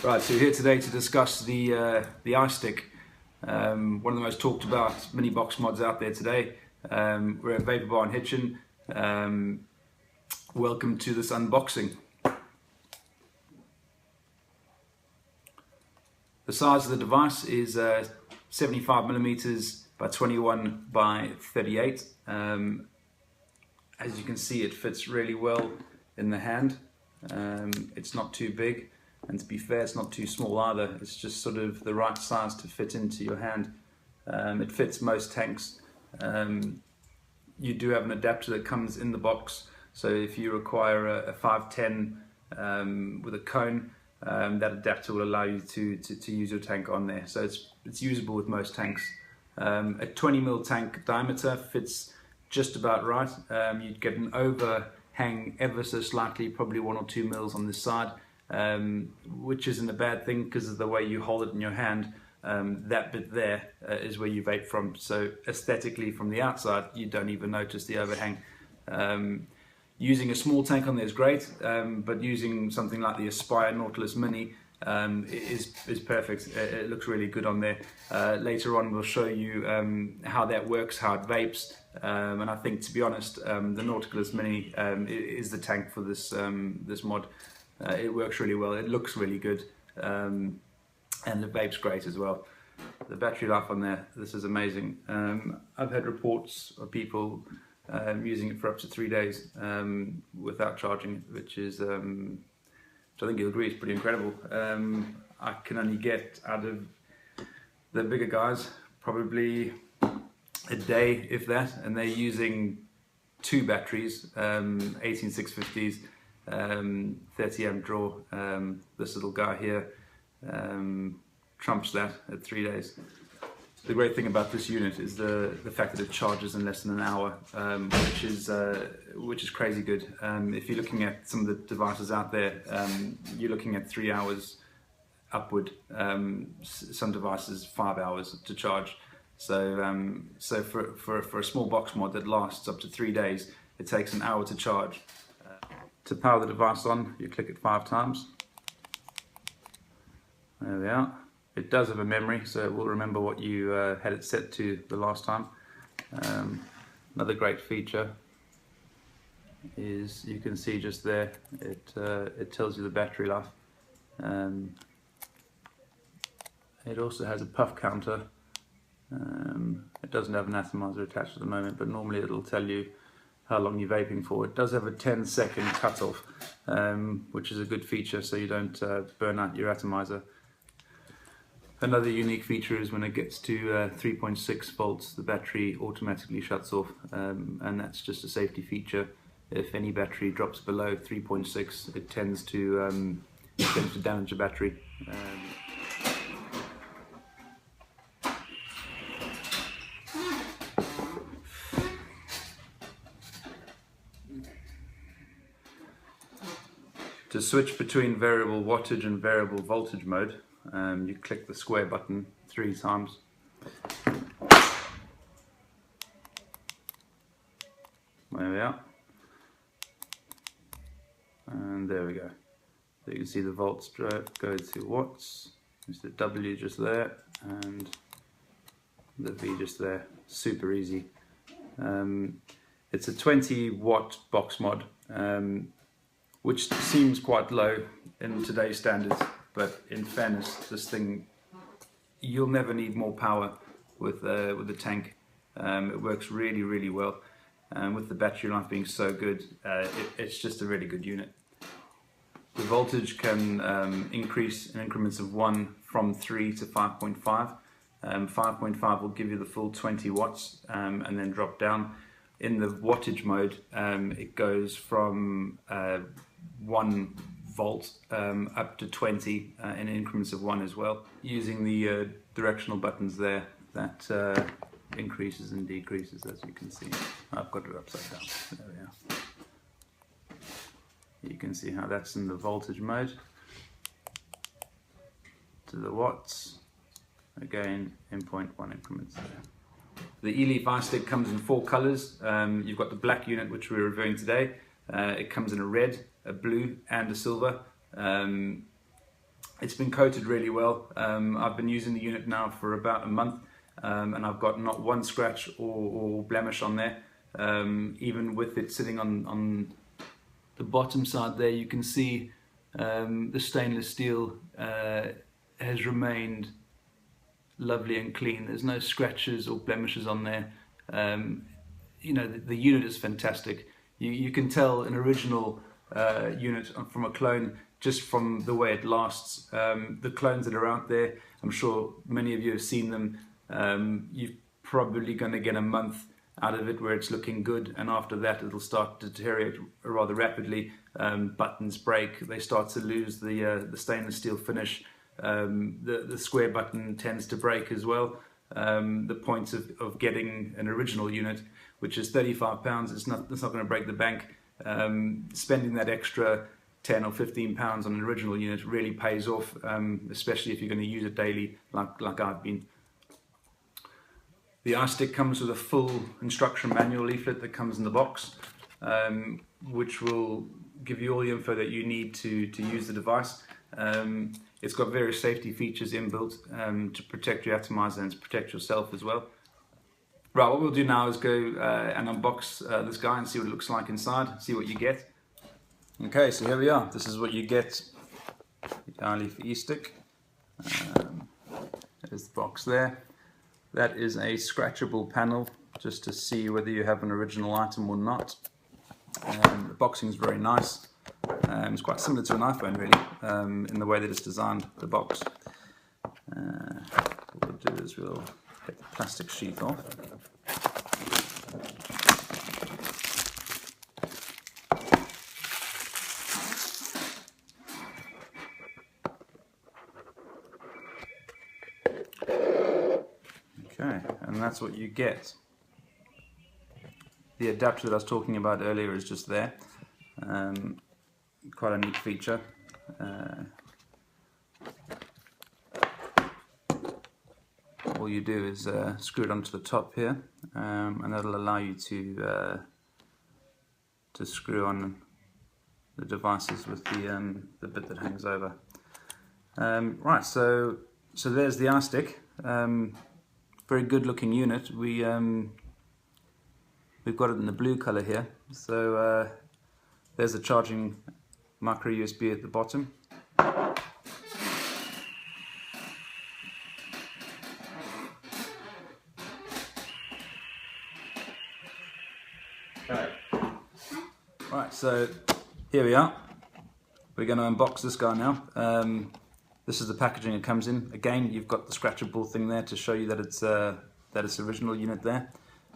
Right, so we're here today to discuss the iStick, one of the most talked about mini box mods out there today. We're at VaperBar and Hitchin. Welcome to this unboxing. The size of the device is 75mm by 21 by 38. As you can see, it fits really well in the hand. It's not too big, and to be fair, it's not too small either. It's just sort of the right size to fit into your hand. It fits most tanks. You do have an adapter that comes in the box, so if you require a 510 with a cone, that adapter will allow you to use your tank on there. So it's usable with most tanks. A 20mm tank diameter fits just about right. You'd get an overhang ever so slightly, probably 1 or 2 mils on this side, which isn't a bad thing because of the way you hold it in your hand. That bit there is where you vape from, so aesthetically from the outside you don't even notice the overhang. Using a small tank on there is great, but using something like the Aspire Nautilus Mini is perfect. It looks really good on there. Later on we'll show you how that works, how it vapes, and I think, to be honest, the Nautilus Mini is the tank for this this mod. It works really well, it looks really good, and the vape's great as well. The battery life on there, this is amazing. I've had reports of people using it for up to 3 days without charging it, which is, which I think you'll agree is pretty incredible. I can only get out of the bigger guys probably a day, if that, and they're using 2 batteries, 18650s, 30 amp draw. This little guy here trumps that at 3 days. The great thing about this unit is the fact that it charges in less than an hour, which is crazy good. If you're looking at some of the devices out there, you're looking at 3 hours upward. Some devices 5 hours to charge. So for a small box mod that lasts up to 3 days, it takes an hour to charge. To power the device on, you click it 5 times. There we are. It does have a memory, so it will remember what you had it set to the last time. Another great feature is, you can see just there, it tells you the battery life. It also has a puff counter. It doesn't have an atomizer attached at the moment, but normally it'll tell you how long you're vaping for. It does have a 10-second cutoff, which is a good feature, so you don't burn out your atomizer. Another unique feature is when it gets to 3.6 volts, the battery automatically shuts off, and that's just a safety feature. If any battery drops below 3.6, it tends to damage the battery. To switch between variable wattage and variable voltage mode, you click the square button 3 times. There we are. And there we go. So you can see the volts go to watts. There's the W just there, and the V just there. Super easy. It's a 20 watt box mod, which seems quite low in today's standards, but in fairness, this thing, you'll never need more power with the tank. It works really, really well, and with the battery life being so good, it's just a really good unit. The voltage can increase in increments of 1 from 3 to 5.5. 5.5 will give you the full 20 watts, and then drop down. In the wattage mode, it goes from 1 volt up to 20 in increments of 1 as well. Using the directional buttons there, that increases and decreases, as you can see. I've got it upside down. There we are. You can see how that's in the voltage mode. To the watts, again in 0.1 increments there. The Eleaf iStick comes in 4 colours. You've got the black unit, which we're reviewing today. It comes in a red, a blue and a silver. It's been coated really well. I've been using the unit now for about a month, and I've got not one scratch or blemish on there. Even with it sitting on the bottom side there, you can see the stainless steel has remained lovely and clean. There's no scratches or blemishes on there. You know, the unit is fantastic. You can tell an original unit from a clone just from the way it lasts. The clones that are out there, I'm sure many of you have seen them. You're probably going to get a month out of it where it's looking good, and after that it'll start to deteriorate rather rapidly. Buttons break, they start to lose the stainless steel finish. The square button tends to break as well. The point of getting an original unit, which is £35, it's not going to break the bank. Spending that extra £10 or £15 on an original unit really pays off, especially if you're going to use it daily like I've been. The iStick comes with a full instruction manual leaflet that comes in the box, which will give you all the info that you need to use the device. It's got various safety features inbuilt to protect your atomizer and to protect yourself as well. Right, what we'll do now is go and unbox this guy and see what it looks like inside, see what you get. Okay, so here we are. This is what you get, the Eleaf iStick. There's the box there. That is a scratchable panel, just to see whether you have an original item or not. The boxing is very nice. It's quite similar to an iPhone, really, in the way that it's designed, the box. What we'll do is we'll get the plastic sheath off. Okay, and that's what you get. The adapter that I was talking about earlier is just there. Quite a neat feature. All you do is screw it onto the top here, and that'll allow you to screw on the devices with the bit that hangs over. Right, so there's the iStick. Very good looking unit. We've got it in the blue color here. So there's a charging micro USB at the bottom. Okay. Right, so here we are. We're going to unbox this guy now. This is the packaging it comes in. Again, you've got the scratchable thing there to show you that it's original unit there,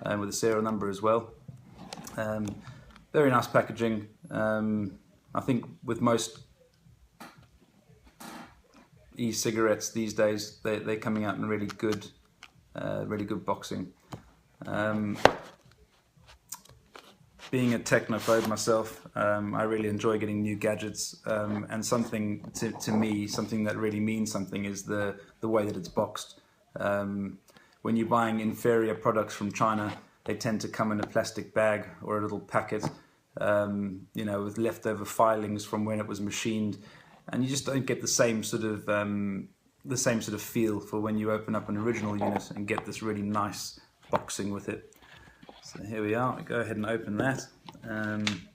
with a serial number as well. Very nice packaging. I think with most e-cigarettes these days, they're coming out in really good boxing. Being a technophobe myself, I really enjoy getting new gadgets, and something to me, something that really means something is the way that it's boxed. When you're buying inferior products from China, they tend to come in a plastic bag or a little packet, you know, with leftover filings from when it was machined, and you just don't get the same sort of feel for when you open up an original unit and get this really nice boxing with it. So here we are. Go ahead and open that, and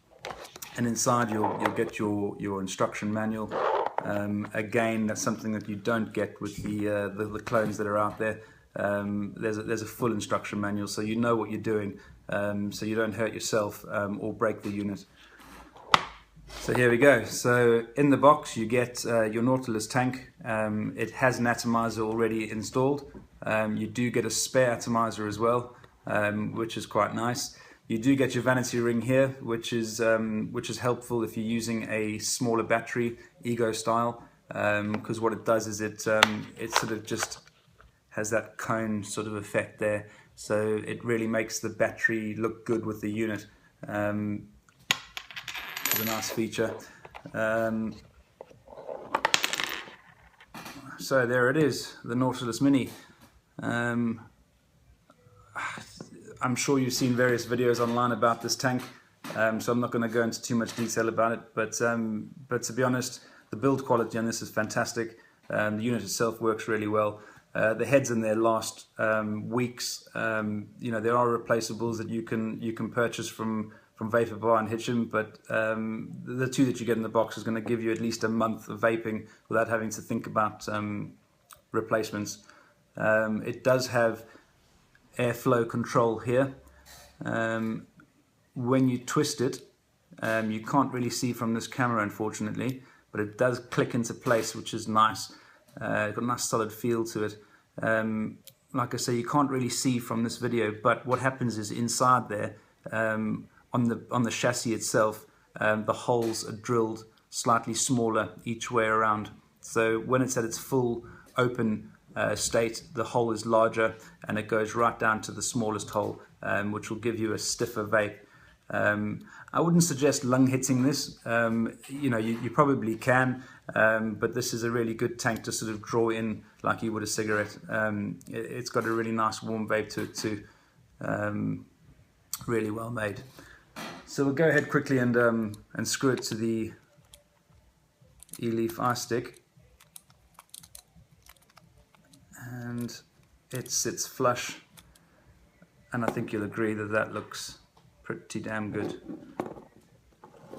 inside you'll get your instruction manual. Again, that's something that you don't get with the clones that are out there. There's a full instruction manual, so you know what you're doing, so you don't hurt yourself or break the unit. So here we go. So in the box you get your Nautilus tank. It has an atomizer already installed. You do get a spare atomizer as well, which is quite nice. You do get your vanity ring here, which is helpful if you're using a smaller battery, Ego style, because what it does is it sort of just has that cone sort of effect there, so it really makes the battery look good with the unit. It's a nice feature. So there it is, the Nautilus Mini. I'm sure you've seen various videos online about this tank, so I'm not going to go into too much detail about it, but to be honest, The build quality on this is fantastic. The unit itself works really well. The heads in there last weeks. You know, there are replaceables that you can purchase from VaperBar and Hitchin, but the two that you get in the box is going to give you at least a month of vaping without having to think about replacements. It does have airflow control here. When you twist it, you can't really see from this camera, unfortunately, but it does click into place, which is nice. It's got a nice solid feel to it. Like I say, you can't really see from this video, but what happens is inside there, on the chassis itself, the holes are drilled slightly smaller each way around. So when it's at its full open state, the hole is larger and it goes right down to the smallest hole, which will give you a stiffer vape. I wouldn't suggest lung hitting this. You know, you probably can, but this is a really good tank to sort of draw in like you would a cigarette. It's got a really nice warm vape to it too. Really well made. So we'll go ahead quickly and screw it to the Eleaf iStick, and it sits flush, and I think you'll agree that that looks pretty damn good.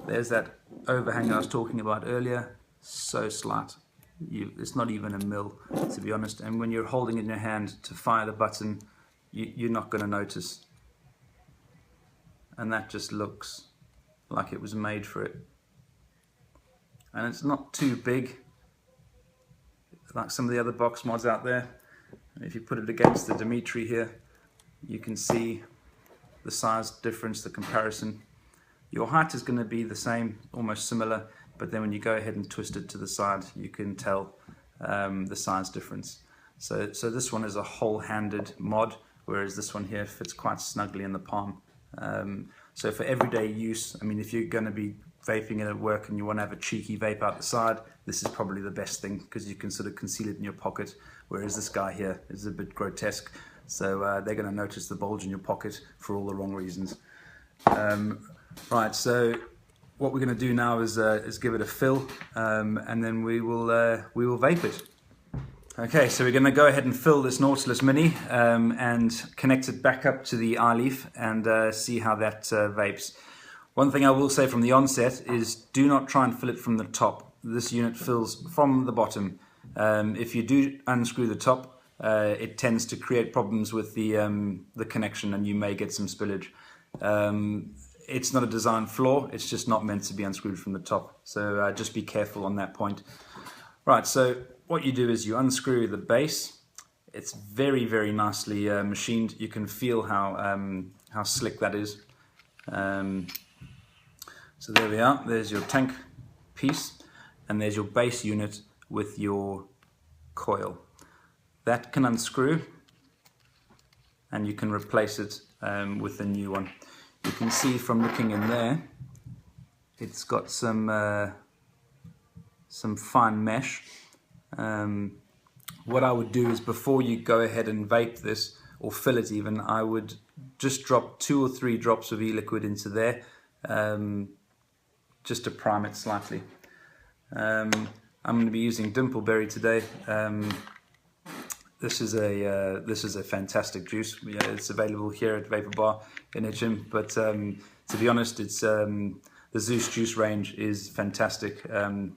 There's that overhang I was talking about earlier, so slight. It's not even a mil, to be honest, and when you're holding it in your hand to fire the button, you're not going to notice. And that just looks like it was made for it. And it's not too big like some of the other box mods out there. And if you put it against the Dimitri here, you can see the size difference, the comparison. Your height is going to be the same, almost similar, but then when you go ahead and twist it to the side, you can tell the size difference. So this one is a whole-handed mod, whereas this one here fits quite snugly in the palm. So for everyday use, I mean, if you're going to be vaping it at work and you want to have a cheeky vape out the side, this is probably the best thing because you can sort of conceal it in your pocket, whereas this guy here is a bit grotesque. So they're going to notice the bulge in your pocket for all the wrong reasons. Right, so what we're going to do now is give it a fill, and then we will vape it. Okay, so we're going to go ahead and fill this Nautilus Mini and connect it back up to the iLeaf and see how that vapes. One thing I will say from the onset is do not try and fill it from the top. This unit fills from the bottom. If you do unscrew the top, it tends to create problems with the connection and you may get some spillage. It's not a design flaw, it's just not meant to be unscrewed from the top. So just be careful on that point. Right, so what you do is you unscrew the base. It's very, very nicely machined. You can feel how slick that is. So there we are. There's your tank piece, and there's your base unit with your coil. That can unscrew, and you can replace it with a new one. You can see from looking in there, it's got some fine mesh. What I would do is before you go ahead and vape this, or fill it even, I would just drop 2 or 3 drops of e-liquid into there, just to prime it slightly. I'm going to be using Dimpleberry today. This is a fantastic juice. Yeah, it's available here at VaperBar in Hitchin, but to be honest, it's the Zeus juice range is fantastic.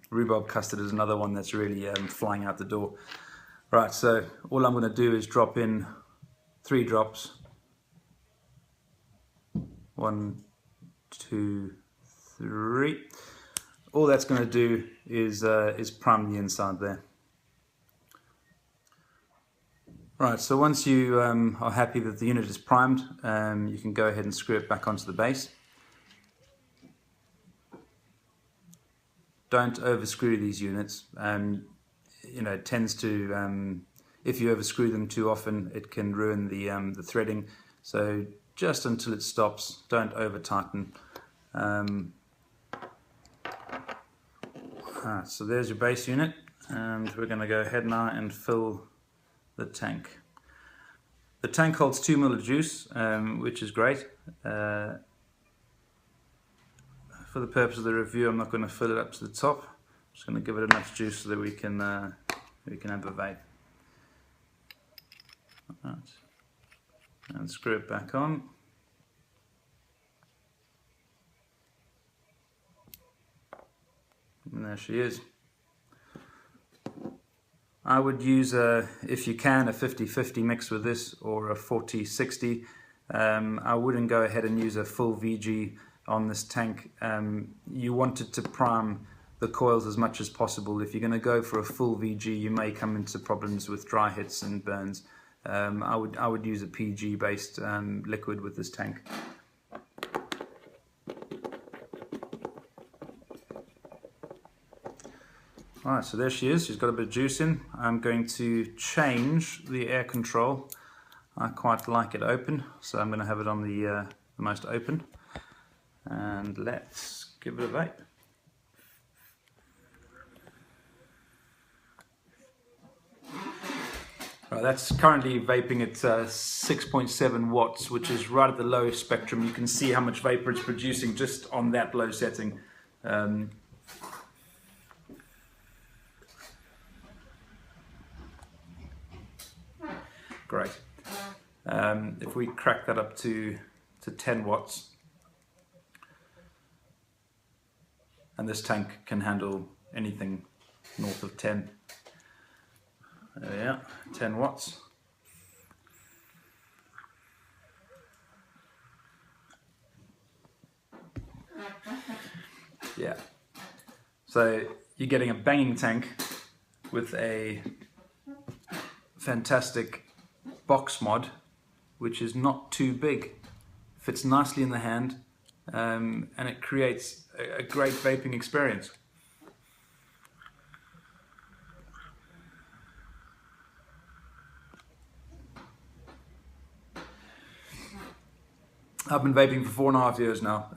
Rhubarb custard is another one that's really flying out the door. Right, so all I'm going to do is drop in 3 drops. 1, 2, 3. All that's going to do is prime the inside there. Right, so once you are happy that the unit is primed, you can go ahead and screw it back onto the base. Don't overscrew these units. You know, it tends to, if you overscrew them too often, it can ruin the threading. So just until it stops, don't over tighten. So there's your base unit, and we're going to go ahead now and fill the tank. The tank holds 2 ml of juice, which is great. For the purpose of the review, I'm not going to fill it up to the top. Just going to give it enough juice so that we can have a vape. Right. And screw it back on. And there she is. I would use, if you can, a 50-50 mix with this, or a 40-60. I wouldn't go ahead and use a full VG on this tank. You want it to prime the coils as much as possible. If you're going to go for a full VG, you may come into problems with dry hits and burns. I would use a PG based liquid with this tank. Alright, so there she is. She's got a bit of juice in. I'm going to change the air control. I quite like it open, so I'm going to have it on the most open. And let's give it a vape. Right, that's currently vaping at 6.7 watts, which is right at the low spectrum. You can see how much vapor it's producing just on that low setting. Great. If we crack that up to 10 watts, and this tank can handle anything north of 10. There we are, 10 watts. Yeah. So you're getting a banging tank with a fantastic box mod, which is not too big, fits nicely in the hand, and it creates a great vaping experience. I've been vaping for 4.5 years now,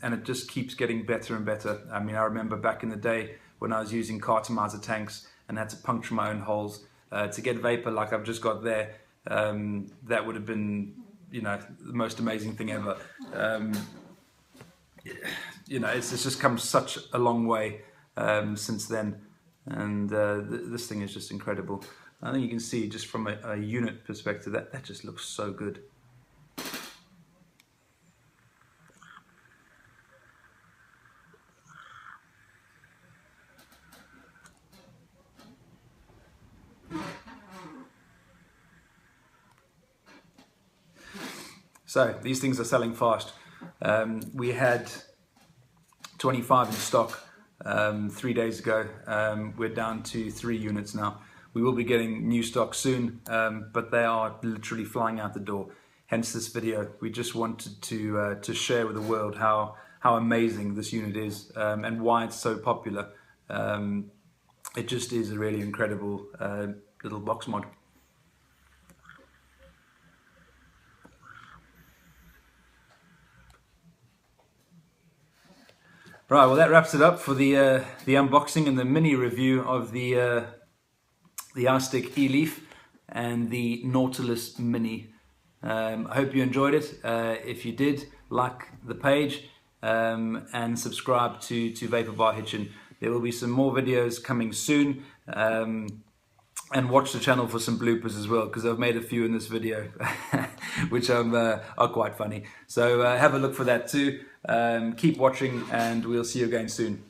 and it just keeps getting better and better. I mean, I remember back in the day when I was using cartomizer tanks and had to puncture my own holes to get vapor like I've just got there. That would have been, you know, the most amazing thing ever. You know, it's just come such a long way since then, and this thing is just incredible. I think you can see just from a unit perspective that just looks so good. So these things are selling fast. We had 25 in stock 3 days ago. We're down to 3 units now. We will be getting new stock soon, but they are literally flying out the door. Hence this video. We just wanted to share with the world how amazing this unit is, and why it's so popular. It just is a really incredible little box mod. Right, well that wraps it up for the unboxing and the mini review of the iStick Eleaf and the Nautilus Mini. I hope you enjoyed it. If you did, like the page and subscribe to VaperBar Hitchin. There will be some more videos coming soon, and watch the channel for some bloopers as well, because I've made a few in this video which are quite funny. So have a look for that too. Keep watching, and we'll see you again soon.